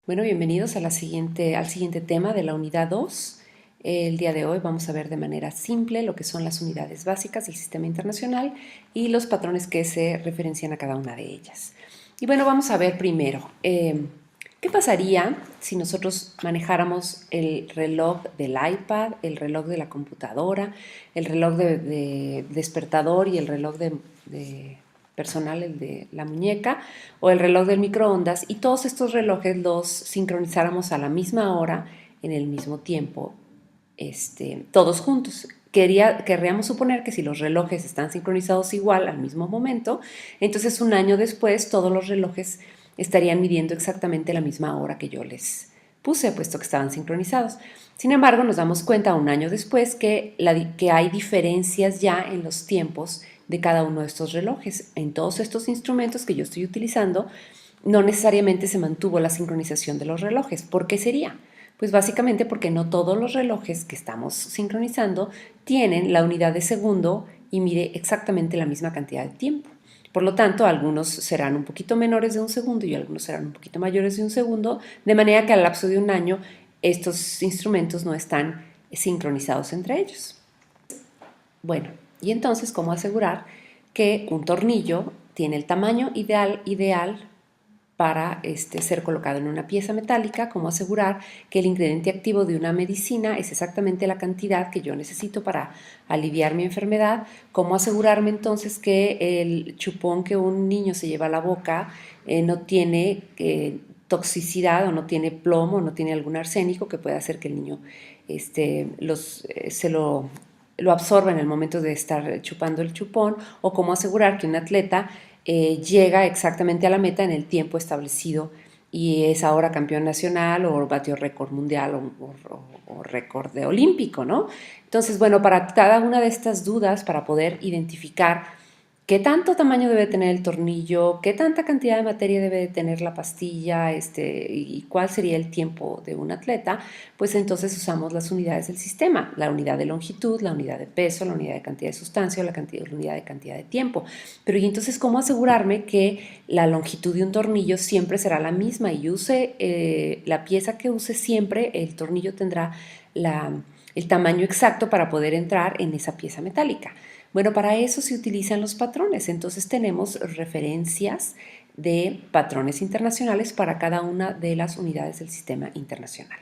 Bueno, bienvenidos a al siguiente tema de la unidad 2. El día de hoy vamos a ver de manera simple lo que son las unidades básicas del sistema internacional y los patrones que se referencian a cada una de ellas. Y bueno, vamos a ver primero, ¿qué pasaría si nosotros manejáramos el reloj del iPad, el reloj de la computadora, el reloj de despertador y el reloj de personal, el de la muñeca, o el reloj del microondas, y todos estos relojes los sincronizáramos a la misma hora, en el mismo tiempo, todos juntos? Querríamos suponer que si los relojes están sincronizados igual al mismo momento, entonces un año después todos los relojes estarían midiendo exactamente la misma hora que yo les puse, puesto que estaban sincronizados. Sin embargo, nos damos cuenta un año después que hay diferencias ya en los tiempos de cada uno de estos relojes. En todos estos instrumentos que yo estoy utilizando, no necesariamente se mantuvo la sincronización de los relojes. ¿Por qué sería? Pues básicamente porque no todos los relojes que estamos sincronizando tienen la unidad de segundo y mide exactamente la misma cantidad de tiempo. Por lo tanto, algunos serán un poquito menores de un segundo y algunos serán un poquito mayores de un segundo, de manera que al lapso de un año estos instrumentos no están sincronizados entre ellos. Bueno, y entonces, ¿cómo asegurar que un tornillo tiene el tamaño ideal para ser colocado en una pieza metálica? ¿Cómo asegurar que el ingrediente activo de una medicina es exactamente la cantidad que yo necesito para aliviar mi enfermedad? ¿Cómo asegurarme entonces que el chupón que un niño se lleva a la boca no tiene toxicidad, o no tiene plomo, o no tiene algún arsénico que pueda hacer que el niño se lo absorba en el momento de estar chupando el chupón? ¿O cómo asegurar que un atleta llega exactamente a la meta en el tiempo establecido y es ahora campeón nacional o batió récord mundial o récord de olímpico, ¿no? Entonces, bueno, para cada una de estas dudas, para poder identificar qué tanto tamaño debe tener el tornillo, qué tanta cantidad de materia debe de tener la pastilla, y cuál sería el tiempo de un atleta, pues entonces usamos las unidades del sistema: la unidad de longitud, la unidad de peso, la unidad de cantidad de sustancia, la unidad de cantidad de tiempo. Pero ¿y entonces cómo asegurarme que la longitud de un tornillo siempre será la misma y la pieza que use siempre, el tornillo tendrá el tamaño exacto para poder entrar en esa pieza metálica? Bueno, para eso se utilizan los patrones. Entonces tenemos referencias de patrones internacionales para cada una de las unidades del sistema internacional.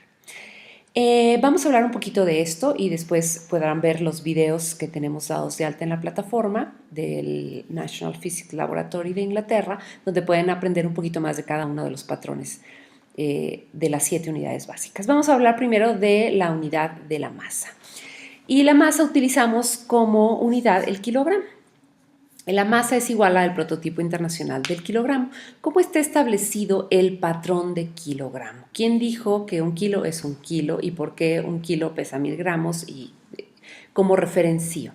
Vamos a hablar un poquito de esto y después podrán ver los videos que tenemos dados de alta en la plataforma del National Physics Laboratory de Inglaterra, donde pueden aprender un poquito más de cada uno de los patrones de las 7 unidades básicas. Vamos a hablar primero de la unidad de la masa. Y la masa utilizamos como unidad el kilogramo. La masa es igual al prototipo internacional del kilogramo. ¿Cómo está establecido el patrón de kilogramo? ¿Quién dijo que un kilo es un kilo y por qué un kilo pesa 1000 gramos y cómo referencio?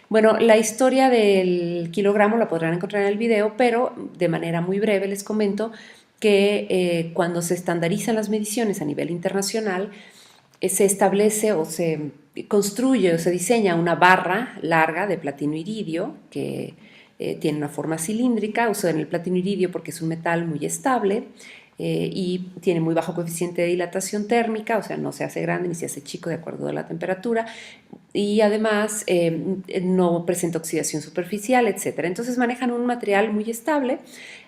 Bueno, la historia del kilogramo la podrán encontrar en el video, pero de manera muy breve les comento que cuando se estandarizan las mediciones a nivel internacional, se establece o se construye o se diseña una barra larga de platino iridio que tiene una forma cilíndrica. Usan el platino iridio porque es un metal muy estable y tiene muy bajo coeficiente de dilatación térmica, o sea, no se hace grande ni se hace chico de acuerdo a la temperatura, y además no presenta oxidación superficial, etc. Entonces manejan un material muy estable,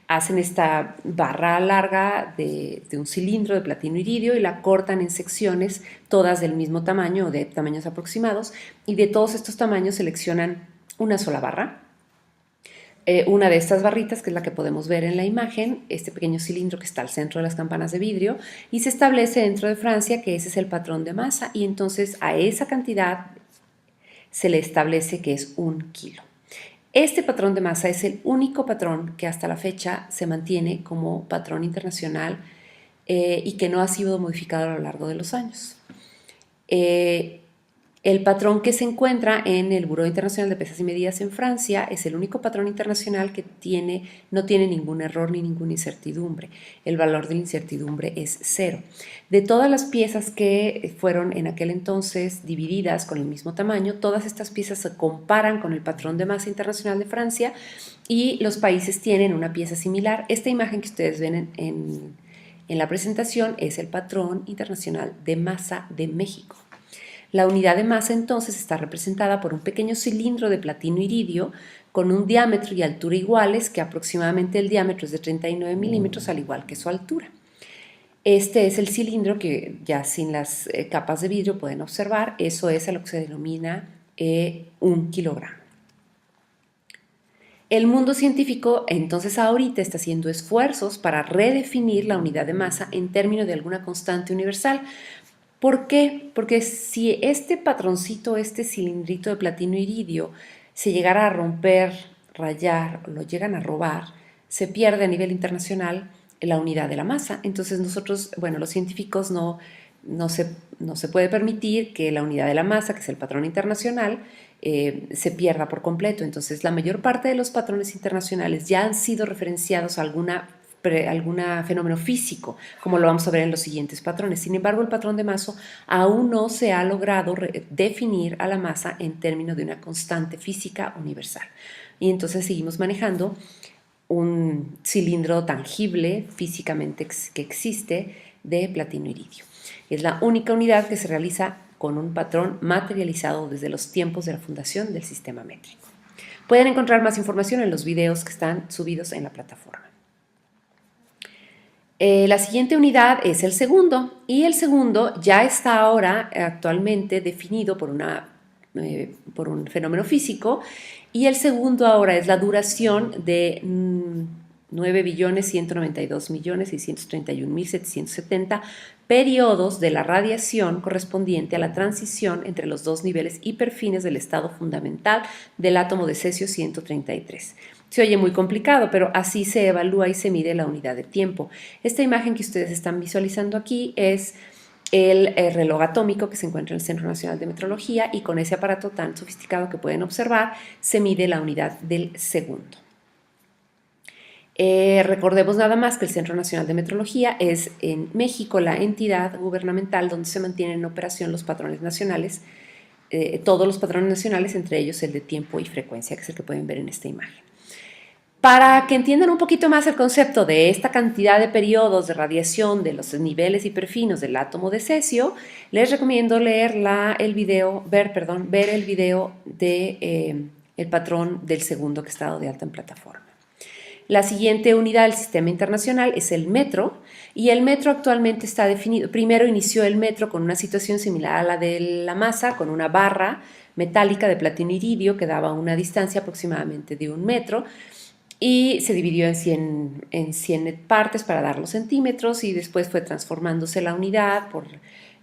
hacen esta barra larga de un cilindro de platino iridio y la cortan en secciones, todas del mismo tamaño o de tamaños aproximados, y de todos estos tamaños seleccionan una sola barra. Una de estas barritas, que es la que podemos ver en la imagen, este pequeño cilindro que está al centro de las campanas de vidrio, y se establece dentro de Francia que ese es el patrón de masa, y entonces a esa cantidad se le establece que es 1 kilo. Este patrón de masa es el único patrón que hasta la fecha se mantiene como patrón internacional y que no ha sido modificado a lo largo de los años. El patrón que se encuentra en el Buró Internacional de Pesas y Medidas en Francia es el único patrón internacional que no tiene ningún error ni ninguna incertidumbre. El valor de la incertidumbre es 0. De todas las piezas que fueron en aquel entonces divididas con el mismo tamaño, todas estas piezas se comparan con el patrón de masa internacional de Francia y los países tienen una pieza similar. Esta imagen que ustedes ven en la presentación es el patrón internacional de masa de México. La unidad de masa entonces está representada por un pequeño cilindro de platino iridio con un diámetro y altura iguales, que aproximadamente el diámetro es de 39 milímetros, al igual que su altura. Este es el cilindro que ya sin las capas de vidrio pueden observar. Eso es a lo que se denomina 1 kilogramo. El mundo científico entonces ahorita está haciendo esfuerzos para redefinir la unidad de masa en términos de alguna constante universal. ¿Por qué? Porque si este patroncito, este cilindrito de platino iridio, se llegara a romper, rayar, o lo llegan a robar, se pierde a nivel internacional la unidad de la masa. Entonces nosotros, bueno, los científicos no se puede permitir que la unidad de la masa, que es el patrón internacional, se pierda por completo. Entonces la mayor parte de los patrones internacionales ya han sido referenciados a algún fenómeno físico, como lo vamos a ver en los siguientes patrones. Sin embargo, el patrón de Maso aún no se ha logrado definir a la masa en términos de una constante física universal. Y entonces seguimos manejando un cilindro tangible físicamente que existe de platino iridio. Es la única unidad que se realiza con un patrón materializado desde los tiempos de la fundación del sistema métrico. Pueden encontrar más información en los videos que están subidos en la plataforma. La siguiente unidad es el segundo, y el segundo ya está ahora actualmente definido por un fenómeno físico, y el segundo ahora es la duración de 9.192.631.770 periodos de la radiación correspondiente a la transición entre los dos niveles hiperfines del estado fundamental del átomo de cesio 133. Se oye muy complicado, pero así se evalúa y se mide la unidad de tiempo. Esta imagen que ustedes están visualizando aquí es el reloj atómico que se encuentra en el Centro Nacional de Metrología, y con ese aparato tan sofisticado que pueden observar se mide la unidad del segundo. Recordemos nada más que el Centro Nacional de Metrología es en México la entidad gubernamental donde se mantienen en operación los patrones nacionales, todos los patrones nacionales, entre ellos el de tiempo y frecuencia, que es el que pueden ver en esta imagen. Para que entiendan un poquito más el concepto de esta cantidad de periodos de radiación de los niveles hiperfinos del átomo de cesio, les recomiendo ver el video de el patrón del segundo que está dado de alta en plataforma. La siguiente unidad del sistema internacional es el metro, y el metro actualmente está definido. Primero inició el metro con una situación similar a la de la masa, con una barra metálica de platino iridio que daba una distancia aproximadamente de 1 metro, y se dividió en 100 partes para dar los centímetros, y después fue transformándose la unidad por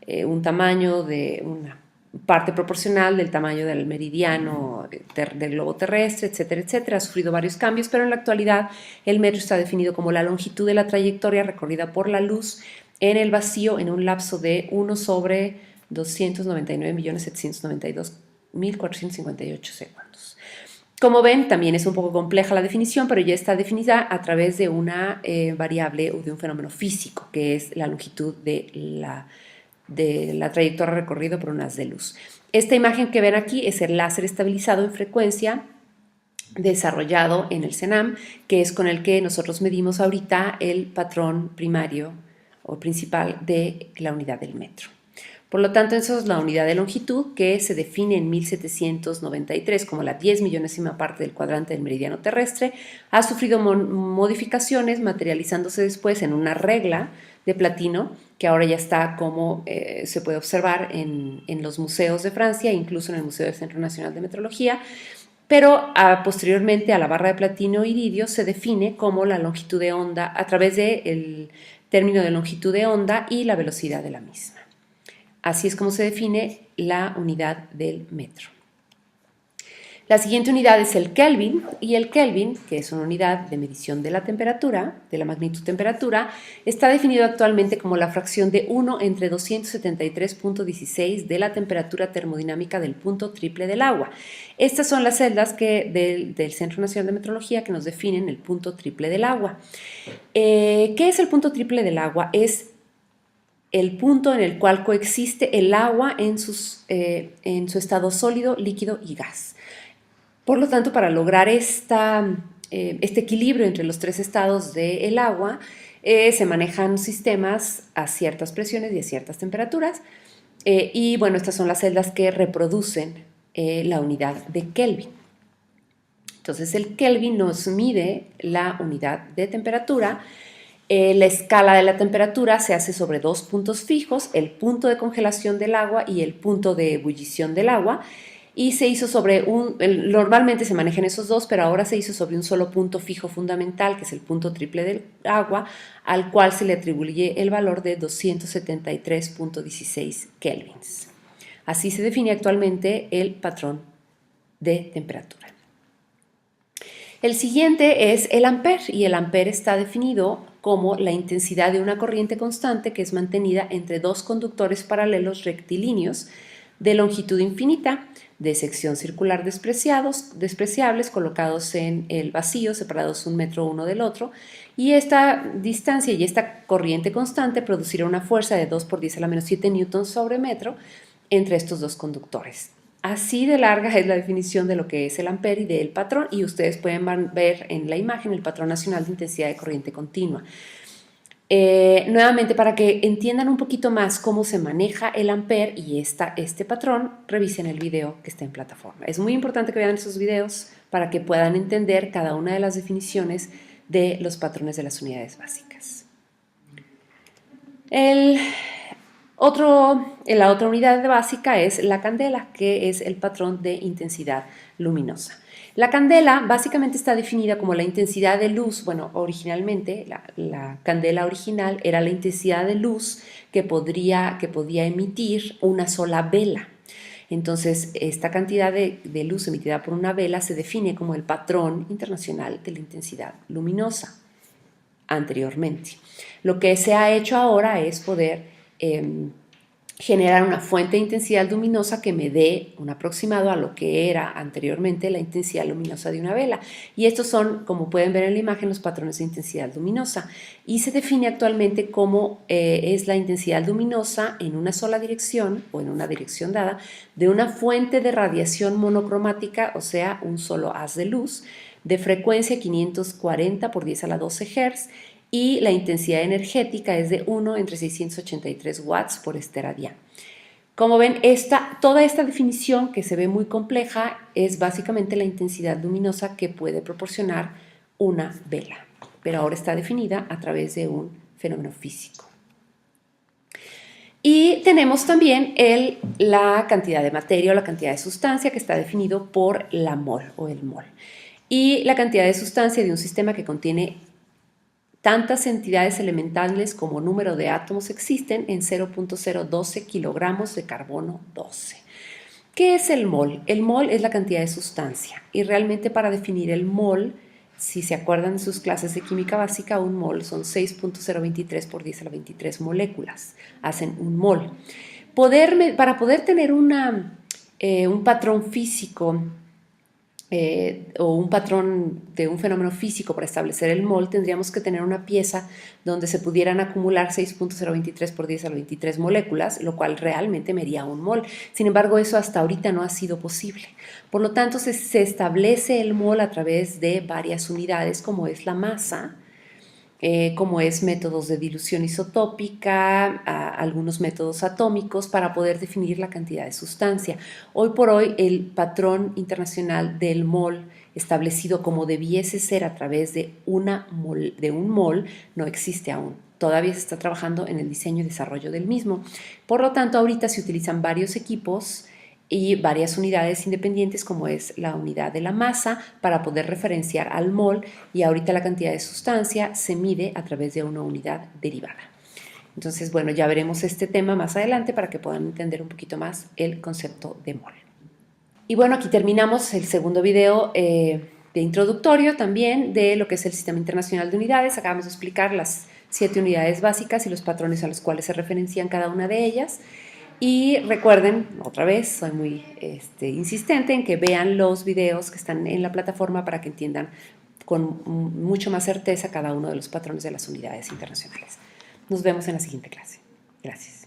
un tamaño de una parte proporcional del tamaño del meridiano del globo terrestre, etcétera, etcétera. Ha sufrido varios cambios, pero en la actualidad el metro está definido como la longitud de la trayectoria recorrida por la luz en el vacío en un lapso de 1/299.792.458 segundos. Como ven, también es un poco compleja la definición, pero ya está definida a través de una variable o de un fenómeno físico, que es la longitud de la trayectoria recorrida por un haz de luz. Esta imagen que ven aquí es el láser estabilizado en frecuencia desarrollado en el CENAM, que es con el que nosotros medimos ahorita el patrón primario o principal de la unidad del metro. Por lo tanto, eso es la unidad de longitud, que se define en 1793 como la 10.000.000ª parte del cuadrante del meridiano terrestre. Ha sufrido modificaciones, materializándose después en una regla de platino, que ahora ya está como se puede observar en los museos de Francia, incluso en el Museo del Centro Nacional de Metrología, pero posteriormente a la barra de platino iridio se define como la longitud de onda a través del término de longitud de onda y la velocidad de la misma. Así es como se define la unidad del metro. La siguiente unidad es el Kelvin, y el Kelvin, que es una unidad de medición de la temperatura, de la magnitud temperatura, está definido actualmente como la fracción de 1 entre 273.16 de la temperatura termodinámica del punto triple del agua. Estas son las celdas del Centro Nacional de Metrología que nos definen el punto triple del agua. ¿Qué es el punto triple del agua? Es el punto en el cual coexiste el agua en su estado sólido, líquido y gas. Por lo tanto, para lograr este equilibrio entre los tres estados del agua, se manejan sistemas a ciertas presiones y a ciertas temperaturas. Y bueno, estas son las celdas que reproducen la unidad de Kelvin. Entonces el Kelvin nos mide la unidad de temperatura. La escala de la temperatura se hace sobre dos puntos fijos, el punto de congelación del agua y el punto de ebullición del agua. Y se hizo sobre normalmente se manejan esos dos, pero ahora se hizo sobre un solo punto fijo fundamental, que es el punto triple del agua, al cual se le atribuye el valor de 273.16 kelvins. Así se define actualmente el patrón de temperatura. El siguiente es el ampere, y el ampere está definido como la intensidad de una corriente constante que es mantenida entre dos conductores paralelos rectilíneos de longitud infinita, de sección circular despreciables, colocados en el vacío, separados 1 metro uno del otro, y esta distancia y esta corriente constante producirá una fuerza de 2 por 10 a la menos 7 newtons sobre metro entre estos dos conductores. Así de larga es la definición de lo que es el ampere y del patrón, y ustedes pueden ver en la imagen el patrón nacional de intensidad de corriente continua. Nuevamente, para que entiendan un poquito más cómo se maneja el ampere y este patrón, revisen el video que está en plataforma. Es muy importante que vean esos videos para que puedan entender cada una de las definiciones de los patrones de las unidades básicas. La otra unidad básica es la candela, que es el patrón de intensidad luminosa. La candela básicamente está definida como la intensidad de luz. Bueno, originalmente la candela original era la intensidad de luz que podía emitir una sola vela. Entonces, esta cantidad de luz emitida por una vela se define como el patrón internacional de la intensidad luminosa anteriormente. Lo que se ha hecho ahora es poder generar una fuente de intensidad luminosa que me dé un aproximado a lo que era anteriormente la intensidad luminosa de una vela. Y estos son, como pueden ver en la imagen, los patrones de intensidad luminosa. Y se define actualmente como es la intensidad luminosa en una sola dirección o en una dirección dada de una fuente de radiación monocromática, o sea, un solo haz de luz, de frecuencia 540 por 10 a la 12 Hz, y la intensidad energética es de 1 entre 683 watts por esteradián. Como ven, toda esta definición, que se ve muy compleja, es básicamente la intensidad luminosa que puede proporcionar una vela, pero ahora está definida a través de un fenómeno físico. Y tenemos también la cantidad de materia o la cantidad de sustancia, que está definido por la mol o el mol. Y la cantidad de sustancia de un sistema que contiene tantas entidades elementales como número de átomos existen en 0.012 kilogramos de carbono 12. ¿Qué es el mol? El mol es la cantidad de sustancia, y realmente para definir el mol, si se acuerdan de sus clases de química básica, un mol son 6.023 por 10 a la 23 moléculas, hacen un mol. Para poder tener un patrón físico o un patrón de un fenómeno físico para establecer el mol, tendríamos que tener una pieza donde se pudieran acumular 6.023 por 10 a la 23 moléculas, lo cual realmente me haría un mol. Sin embargo, eso hasta ahorita no ha sido posible. Por lo tanto, se establece el mol a través de varias unidades, como es la masa, como es métodos de dilución isotópica, algunos métodos atómicos para poder definir la cantidad de sustancia. Hoy por hoy el patrón internacional del mol, establecido como debiese ser a través de un mol, no existe aún. Todavía se está trabajando en el diseño y desarrollo del mismo. Por lo tanto, ahorita se utilizan varios equipos y varias unidades independientes, como es la unidad de la masa, para poder referenciar al mol, y ahorita la cantidad de sustancia se mide a través de una unidad derivada. Entonces, bueno, ya veremos este tema más adelante para que puedan entender un poquito más el concepto de mol. Y bueno, aquí terminamos el segundo video de introductorio también de lo que es el Sistema Internacional de Unidades. Acabamos de explicar las 7 unidades básicas y los patrones a los cuales se referencian cada una de ellas. Y recuerden, otra vez, soy muy insistente en que vean los videos que están en la plataforma para que entiendan con mucho más certeza cada uno de los patrones de las unidades internacionales. Nos vemos en la siguiente clase. Gracias.